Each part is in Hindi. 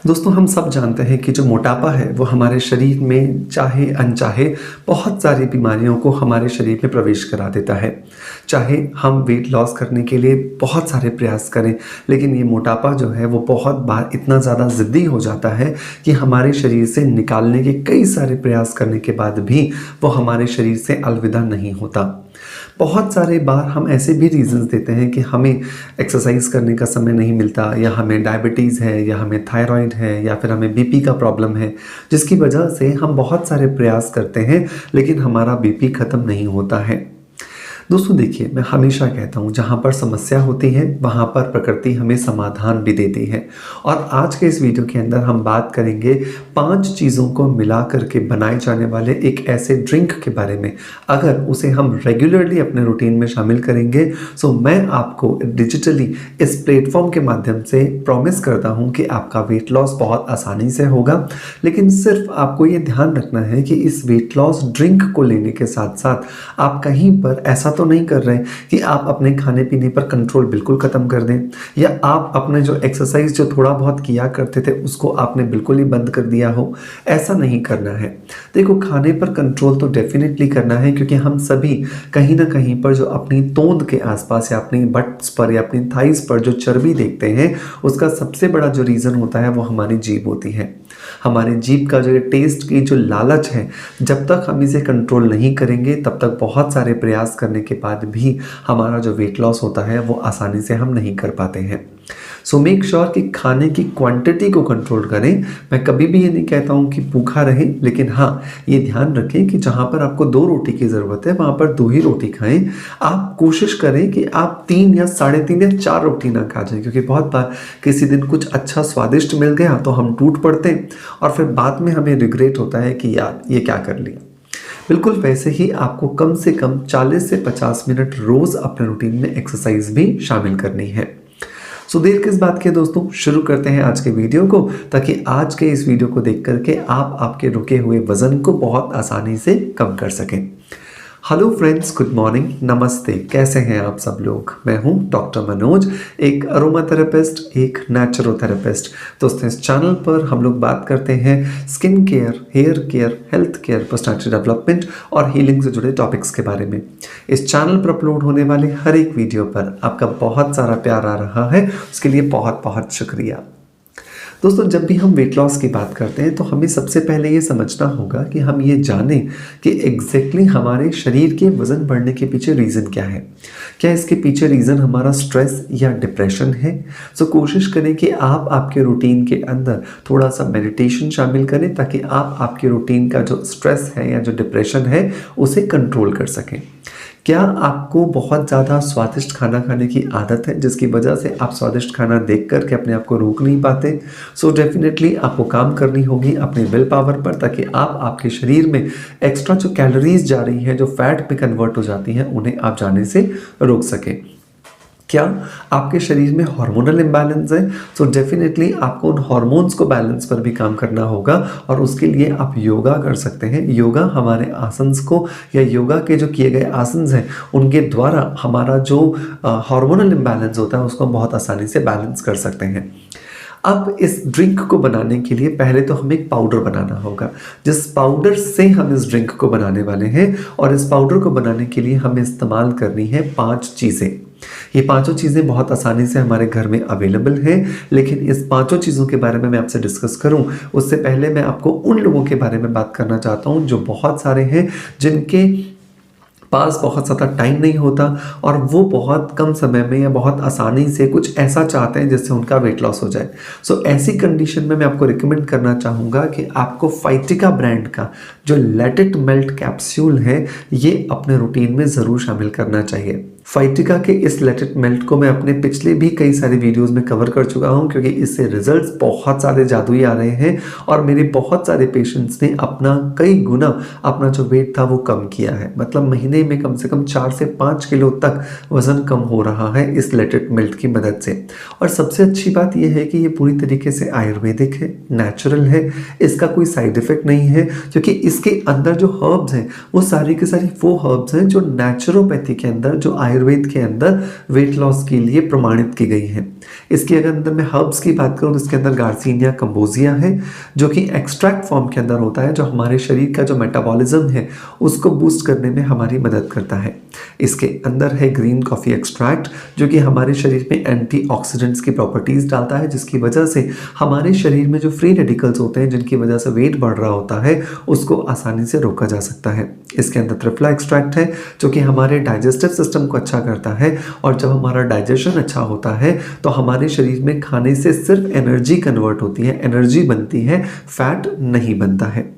दोस्तों हम सब जानते हैं कि जो मोटापा है वो हमारे शरीर में चाहे अनचाहे बहुत सारी बीमारियों को हमारे शरीर में प्रवेश करा देता है। चाहे हम वेट लॉस करने के लिए बहुत सारे प्रयास करें, लेकिन ये मोटापा जो है वो बहुत बार इतना ज़्यादा ज़िद्दी हो जाता है कि हमारे शरीर से निकालने के कई सारे प्रयास करने के बाद भी वो हमारे शरीर से अलविदा नहीं होता। बहुत सारे बार हम ऐसे भी रीज़न्स देते हैं कि हमें एक्सरसाइज करने का समय नहीं मिलता, या हमें डायबिटीज़ है, या हमें थायराइड है, या फिर हमें बीपी का प्रॉब्लम है, जिसकी वजह से हम बहुत सारे प्रयास करते हैं लेकिन हमारा बीपी ख़त्म नहीं होता है। दोस्तों देखिए, मैं हमेशा कहता हूँ जहाँ पर समस्या होती है वहाँ पर प्रकृति हमें समाधान भी देती है। और आज के इस वीडियो के अंदर हम बात करेंगे 5 चीज़ों को मिला करके बनाए जाने वाले एक ऐसे ड्रिंक के बारे में। अगर उसे हम रेगुलरली अपने रूटीन में शामिल करेंगे तो मैं आपको डिजिटली इस प्लेटफॉर्म के माध्यम से प्रॉमिस करता हूँ कि आपका वेट लॉस बहुत आसानी से होगा। लेकिन सिर्फ आपको ये ध्यान रखना है कि इस वेट लॉस ड्रिंक को लेने के साथ साथ आप कहीं पर ऐसा तो नहीं कर रहे कि आप अपने खाने पीने पर कंट्रोल बिल्कुल ख़त्म कर दें, या आप अपने जो एक्सरसाइज जो थोड़ा बहुत किया करते थे उसको आपने बिल्कुल ही बंद कर दिया हो। ऐसा नहीं करना है। देखो, खाने पर कंट्रोल तो डेफिनेटली करना है, क्योंकि हम सभी कहीं ना कहीं पर जो अपनी तोंद के आसपास या अपनी बट्स पर या अपनी थाइस पर जो चर्बी देखते हैं उसका सबसे बड़ा जो रीज़न होता है वो हमारी जीभ होती है। हमारे जीभ का जो टेस्ट की जो लालच है, जब तक हम इसे कंट्रोल नहीं करेंगे तब तक बहुत सारे प्रयास करने के बाद भी हमारा जो वेट लॉस होता है वो आसानी से हम नहीं कर पाते हैं। सो मेक श्योर कि खाने की क्वांटिटी को कंट्रोल करें। मैं कभी भी ये नहीं कहता हूँ कि भूखा रहें, लेकिन हाँ, ये ध्यान रखें कि जहाँ पर आपको 2 रोटी की ज़रूरत है वहाँ पर 2 ही रोटी खाएं। आप कोशिश करें कि आप 3 या 3.5 या 4 रोटी ना खा जाएं, क्योंकि बहुत बार किसी दिन कुछ अच्छा स्वादिष्ट मिल गया तो हम टूट पड़ते हैं और फिर बाद में हमें रिग्रेट होता है कि यार ये क्या कर लिया। बिल्कुल वैसे ही आपको कम से कम 40 से 50 मिनट रोज़ अपने रूटीन में एक्सरसाइज भी शामिल करनी है। सो देर किस बात की है दोस्तों, शुरू करते हैं आज के वीडियो को, ताकि आज के इस वीडियो को देख करके आप आपके रुके हुए वजन को बहुत आसानी से कम कर सकें। हेलो फ्रेंड्स, गुड मॉर्निंग, नमस्ते। कैसे हैं आप सब लोग? मैं हूं डॉक्टर मनोज, एक अरोमा थेरेपिस्ट, एक नेचुरोथेरेपिस्ट। दोस्तों, इस चैनल पर हम लोग बात करते हैं skin care, hair care, health care, personality development और हीलिंग से जुड़े टॉपिक्स के बारे में। इस चैनल पर अपलोड होने वाले हर एक वीडियो पर आपका बहुत सारा प्यार आ रहा है, उसके लिए बहुत बहुत शुक्रिया। दोस्तों, जब भी हम वेट लॉस की बात करते हैं तो हमें सबसे पहले ये समझना होगा कि हम ये जानें कि एग्जैक्टली हमारे शरीर के वज़न बढ़ने के पीछे रीज़न क्या है। क्या इसके पीछे रीज़न हमारा स्ट्रेस या डिप्रेशन है? सो कोशिश करें कि आप आपके रूटीन के अंदर थोड़ा सा मेडिटेशन शामिल करें, ताकि आप आपके रूटीन का जो स्ट्रेस है या जो डिप्रेशन है उसे कंट्रोल कर सकें। क्या आपको बहुत ज़्यादा स्वादिष्ट खाना खाने की आदत है, जिसकी वजह से आप स्वादिष्ट खाना देख कर के अपने आप को रोक नहीं पाते? सो डेफिनेटली आपको काम करनी होगी अपने विल पावर पर, ताकि आप आपके शरीर में एक्स्ट्रा जो कैलोरीज जा रही हैं, जो फैट में कन्वर्ट हो जाती हैं, उन्हें आप जाने से रोक सकें। क्या आपके शरीर में हार्मोनल इम्बैलेंस है? सो डेफिनेटली आपको उन हार्मोन्स को बैलेंस पर भी काम करना होगा, और उसके लिए आप योगा कर सकते हैं। योगा हमारे आसन्स को, या योगा के जो किए गए आसन्स हैं उनके द्वारा हमारा जो हार्मोनल इम्बैलेंस होता है उसको हम बहुत आसानी से बैलेंस कर सकते हैं। अब इस ड्रिंक को बनाने के लिए पहले तो हमें एक पाउडर बनाना होगा, जिस पाउडर से हम इस ड्रिंक को बनाने वाले हैं। और इस पाउडर को बनाने के लिए हमें इस्तेमाल करनी है 5 चीज़ें। ये 5 चीज़ें बहुत आसानी से हमारे घर में अवेलेबल हैं, लेकिन इस 5 चीज़ों के बारे में मैं आपसे डिस्कस करूं उससे पहले मैं आपको उन लोगों के बारे में बात करना चाहता हूं जो बहुत सारे हैं, जिनके पास बहुत ज़्यादा टाइम नहीं होता और वो बहुत कम समय में या बहुत आसानी से कुछ ऐसा चाहते हैं जिससे उनका वेट लॉस हो जाए। सो ऐसी कंडीशन में मैं आपको रिकमेंड करना चाहूँगा कि आपको फाइटिका ब्रांड का जो लेट इट मेल्ट कैप्सूल है, ये अपने रूटीन में ज़रूर शामिल करना चाहिए। फाइटिका के इस लेट इट मेल्ट को मैं अपने पिछले भी कई सारे वीडियोस में कवर कर चुका हूं, क्योंकि इससे रिजल्ट्स बहुत सारे जादुई आ रहे हैं और मेरे बहुत सारे पेशेंट्स ने अपना कई गुना अपना जो वेट था वो कम किया है। मतलब महीने में कम से कम 4 से 5 किलो तक वज़न कम हो रहा है इस लेट इट मेल्ट की मदद से। और सबसे अच्छी बात यह है कि ये पूरी तरीके से आयुर्वेदिक है, नेचुरल है, इसका कोई साइड इफेक्ट नहीं है, क्योंकि इसके अंदर जो हर्ब्स हैं वो सारी की सारी वो हर्ब्स हैं जो नेचुरोपैथी के अंदर, जो आयुर्वेद आयुर्वेद के अंदर वेट लॉस के लिए प्रमाणित की गई है। इसके अगर अंदर मैं हर्ब्स की बात करूँ तो इसके अंदर गार्सिनिया कंबोजिया है, जो कि एक्सट्रैक्ट फॉर्म के अंदर होता है, जो हमारे शरीर का जो मेटाबॉलिज्म है उसको बूस्ट करने में हमारी मदद करता है। इसके अंदर है ग्रीन कॉफ़ी एक्सट्रैक्ट, जो कि हमारे शरीर में एंटीऑक्सीडेंट्स की प्रॉपर्टीज़ डालता है, जिसकी वजह से हमारे शरीर में जो फ्री रेडिकल्स होते हैं जिनकी वजह से वेट बढ़ रहा होता है उसको आसानी से रोका जा सकता है। इसके अंदर त्रिफला एक्सट्रैक्ट है, जो कि हमारे डाइजेस्टिव सिस्टम को अच्छा करता है, और जब हमारा डाइजेशन अच्छा होता है तो हमारे शरीर में खाने से सिर्फ एनर्जी कन्वर्ट होती है, एनर्जी बनती है, फैट नहीं बनता है।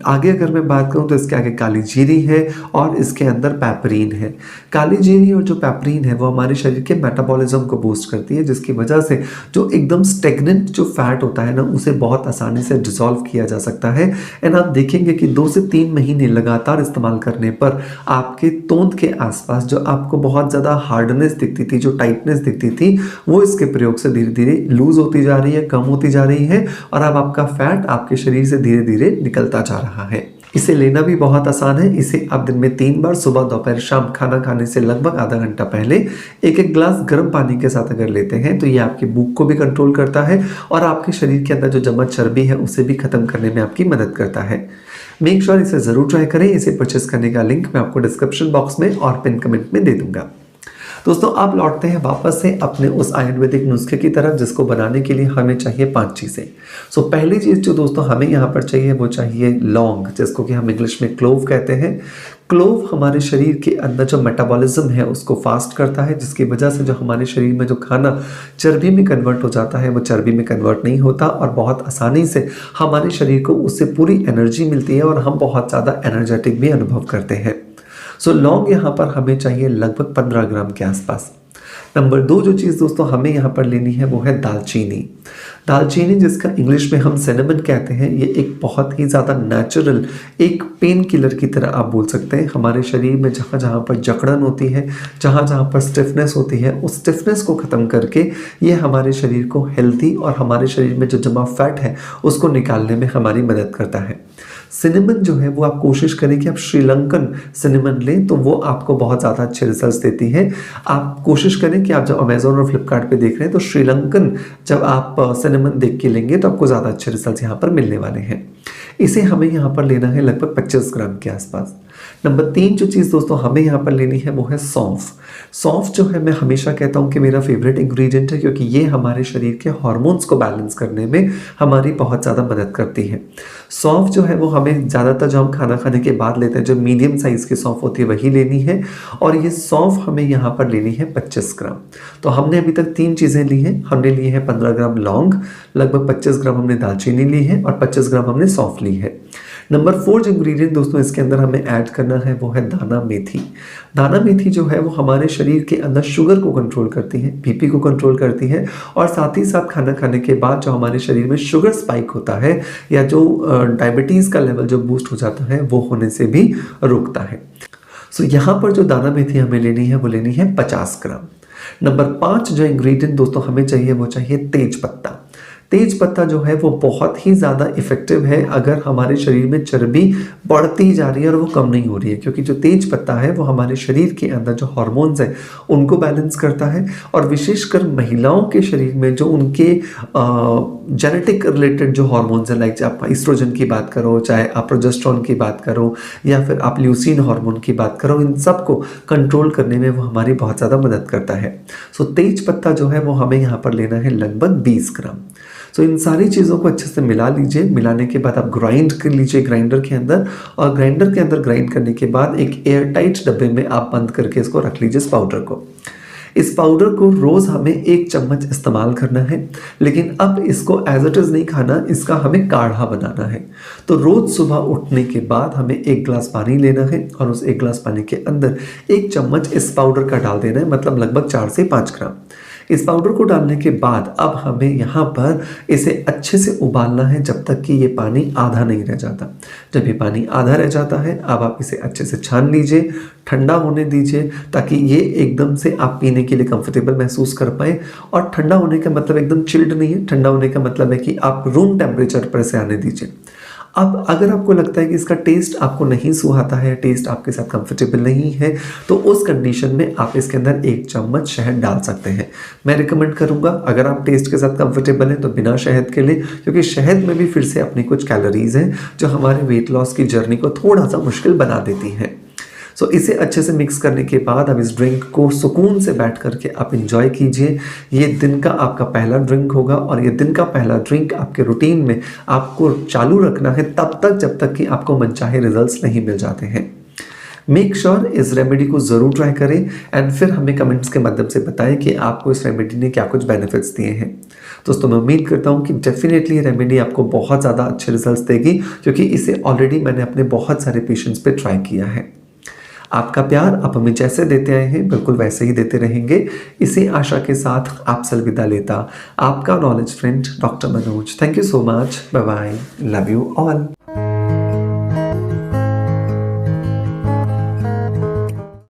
आगे अगर मैं बात करूं तो इसके आगे काली जीरी है और इसके अंदर पैपरीन है। काली जीरी और जो पैपरीन है वो हमारे शरीर के मेटाबॉलिज्म को बूस्ट करती है, जिसकी वजह से जो एकदम स्टेगनेंट जो फैट होता है ना उसे बहुत आसानी से डिसॉल्व किया जा सकता है। एंड आप देखेंगे कि 2 से 3 महीने लगातार इस्तेमाल करने पर आपके तोंद के आसपास जो आपको बहुत ज़्यादा हार्डनेस दिखती थी, जो टाइटनेस दिखती थी, वो इसके प्रयोग से धीरे धीरे लूज होती जा रही है, कम होती जा रही है, और अब आपका फैट आपके शरीर से धीरे धीरे निकलता जा रहा है। इसे लेना भी बहुत आसान है। इसे आप दिन में 3 बार सुबह, दोपहर, शाम खाना खाने से लगभग आधा घंटा पहले एक ग्लास गर्म पानी के साथ अगर लेते हैं तो ये आपकी भूख को भी कंट्रोल करता है और आपके शरीर के अंदर जो जमा चर्बी है उसे भी खत्म करने में आपकी मदद करता है। मेक श्योर इसे ज़रूर ट्राई करें। इसे परचेस करने का लिंक मैं आपको डिस्क्रिप्शन बॉक्स में और पिन कमेंट में दे दूंगा। दोस्तों, आप लौटते हैं वापस से अपने उस आयुर्वेदिक नुस्खे की तरफ जिसको बनाने के लिए हमें चाहिए 5 चीज़ें। सो पहली चीज़ जो दोस्तों हमें यहाँ पर चाहिए वो चाहिए लौंग, जिसको कि हम इंग्लिश में क्लोव कहते हैं। क्लोव हमारे शरीर के अंदर जो मेटाबॉलिज्म है उसको फास्ट करता है, जिसकी वजह से जो हमारे शरीर में जो खाना चर्बी में कन्वर्ट हो जाता है वो चर्बी में कन्वर्ट नहीं होता, और बहुत आसानी से हमारे शरीर को उससे पूरी एनर्जी मिलती है और हम बहुत ज़्यादा एनर्जेटिक भी अनुभव करते हैं। सो लौंग यहाँ पर हमें चाहिए लगभग 15 ग्राम के आसपास। नंबर 2 जो चीज़ दोस्तों हमें यहाँ पर लेनी है वो है दालचीनी। दालचीनी, जिसका इंग्लिश में हम सिनेमन कहते हैं, ये एक बहुत ही ज़्यादा नेचुरल एक पेन किलर की तरह आप बोल सकते हैं। हमारे शरीर में जहाँ जहाँ पर जकड़न होती है, जहाँ जहाँ पर स्टिफनेस होती है, उस स्टिफनेस को ख़त्म करके ये हमारे शरीर को हेल्दी और हमारे शरीर में जो जमा फैट है उसको निकालने में हमारी मदद करता है। सिनेमन जो है वो आप कोशिश करें कि आप श्रीलंकन सिनेमन लें, तो वो आपको बहुत ज़्यादा अच्छे रिजल्ट्स देती है। आप कोशिश करें कि आप जब अमेजोन और फ्लिपकार्ट पे देख रहे हैं तो श्रीलंकन जब आप सिनेमन देख के लेंगे तो आपको ज़्यादा अच्छे रिजल्ट्स यहाँ पर मिलने वाले हैं। इसे हमें यहाँ पर लेना है लगभग 25 ग्राम के आसपास। नंबर 3 जो चीज़ दोस्तों हमें यहाँ पर लेनी है वो है सौंफ। सौंफ जो है मैं हमेशा कहता हूँ कि मेरा फेवरेट इंग्रेडिएंट है, क्योंकि ये हमारे शरीर के हार्मोन्स को बैलेंस करने में हमारी बहुत ज़्यादा मदद करती है। सौंफ जो है वो हमें ज़्यादातर जो हम खाना खाने के बाद लेते हैं, जो मीडियम साइज़ की सौंफ होती है वही लेनी है, और ये सौंफ हमें यहाँ पर लेनी है 25 ग्राम। तो हमने अभी तक 3 चीज़ें ली हैं। हमने लिए हैं 15 ग्राम लौंग, लगभग 25 ग्राम हमने दालचीनी ली है और 25 ग्राम हमने सौंफ ली है। नंबर 4 जो इंग्रेडिएंट दोस्तों इसके अंदर हमें ऐड करना है वो है दाना मेथी। दाना मेथी जो है वो हमारे शरीर के अंदर शुगर को कंट्रोल करती है, बीपी को कंट्रोल करती है, और साथ ही साथ खाना खाने के बाद जो हमारे शरीर में शुगर स्पाइक होता है या जो डायबिटीज़ का लेवल जो बूस्ट हो जाता है वो होने से भी रोकता है। सो यहाँ पर जो दाना मेथी हमें लेनी है वो लेनी है 50 ग्राम। नंबर 5 जो इंग्रेडिएंट दोस्तों हमें चाहिए वो चाहिए तेज पत्ता। तेज पत्ता जो है वो बहुत ही ज़्यादा इफेक्टिव है अगर हमारे शरीर में चर्बी बढ़ती जा रही है और वो कम नहीं हो रही है, क्योंकि जो तेज पत्ता है वो हमारे शरीर के अंदर जो हार्मोन्स हैं उनको बैलेंस करता है, और विशेषकर महिलाओं के शरीर में जो उनके जेनेटिक रिलेटेड जो हार्मोन्स हैं, लाइक आप ईस्ट्रोजन की बात करो, चाहे आप प्रोजेस्टेरोन की बात करो, या फिर आप ल्यूसीन हार्मोन की बात करो, इन सब को कंट्रोल करने में वो हमारी बहुत ज़्यादा मदद करता है। सो तेज पत्ता जो है वो हमें यहाँ पर लेना है लगभग 20 ग्राम। सो इन सारी चीज़ों को अच्छे से मिला लीजिए। मिलाने के बाद आप ग्राइंड कर लीजिए ग्राइंडर के अंदर, और ग्राइंडर के अंदर ग्राइंड करने के बाद एक एयर टाइट डब्बे में आप बंद करके इसको रख लीजिए, इस पाउडर को। इस पाउडर को रोज़ हमें 1 चम्मच इस्तेमाल करना है, लेकिन अब इसको एज इट इज़ नहीं खाना, इसका हमें काढ़ा बनाना है। तो रोज़ सुबह उठने के बाद हमें 1 गिलास पानी लेना है, और उस 1 गिलास पानी के अंदर 1 चम्मच इस पाउडर का डाल देना है, मतलब लगभग 4 से 5 ग्राम। इस पाउडर को डालने के बाद अब हमें यहाँ पर इसे अच्छे से उबालना है जब तक कि ये पानी आधा नहीं रह जाता। जब ये पानी आधा रह जाता है अब आप इसे अच्छे से छान लीजिए, ठंडा होने दीजिए, ताकि ये एकदम से आप पीने के लिए कंफर्टेबल महसूस कर पाएँ। और ठंडा होने का मतलब एकदम चिल्ड नहीं है, ठंडा होने का मतलब है कि आप रूम टेम्परेचर पर इसे आने दीजिए। अब अगर आपको लगता है कि इसका टेस्ट आपको नहीं सुहाता है, टेस्ट आपके साथ कंफर्टेबल नहीं है, तो उस कंडीशन में आप इसके अंदर 1 चम्मच शहद डाल सकते हैं। मैं रिकमेंड करूँगा अगर आप टेस्ट के साथ कंफर्टेबल हैं तो बिना शहद के लें, क्योंकि शहद में भी फिर से अपनी कुछ कैलोरीज़ हैं जो हमारे वेट लॉस की जर्नी को थोड़ा-सा मुश्किल बना देती हैं। सो इसे अच्छे से मिक्स करने के बाद अब इस ड्रिंक को सुकून से बैठ करके आप एंजॉय कीजिए। ये दिन का आपका पहला ड्रिंक होगा और ये दिन का पहला ड्रिंक आपके रूटीन में आपको चालू रखना है तब तक जब तक कि आपको मनचाहे रिजल्ट्स नहीं मिल जाते हैं। मेक श्योर इस रेमेडी को ज़रूर ट्राई करें एंड फिर हमें कमेंट्स के माध्यम से बताएं कि आपको इस रेमेडी ने क्या कुछ बेनिफिट्स दिए हैं। दोस्तों मैं उम्मीद करता हूँ कि डेफिनेटली ये रेमेडी आपको बहुत ज़्यादा अच्छे रिजल्ट्स देगी, क्योंकि इसे ऑलरेडी मैंने अपने बहुत सारे पेशेंट्स पे ट्राई किया है। आपका प्यार आप हमें जैसे देते आए हैं बिल्कुल वैसे ही देते रहेंगे। इसी आशा के साथ आपसे अलविदा लेता आपका knowledge friend doctor Manoj. Thank you so much. Bye bye. Love you all.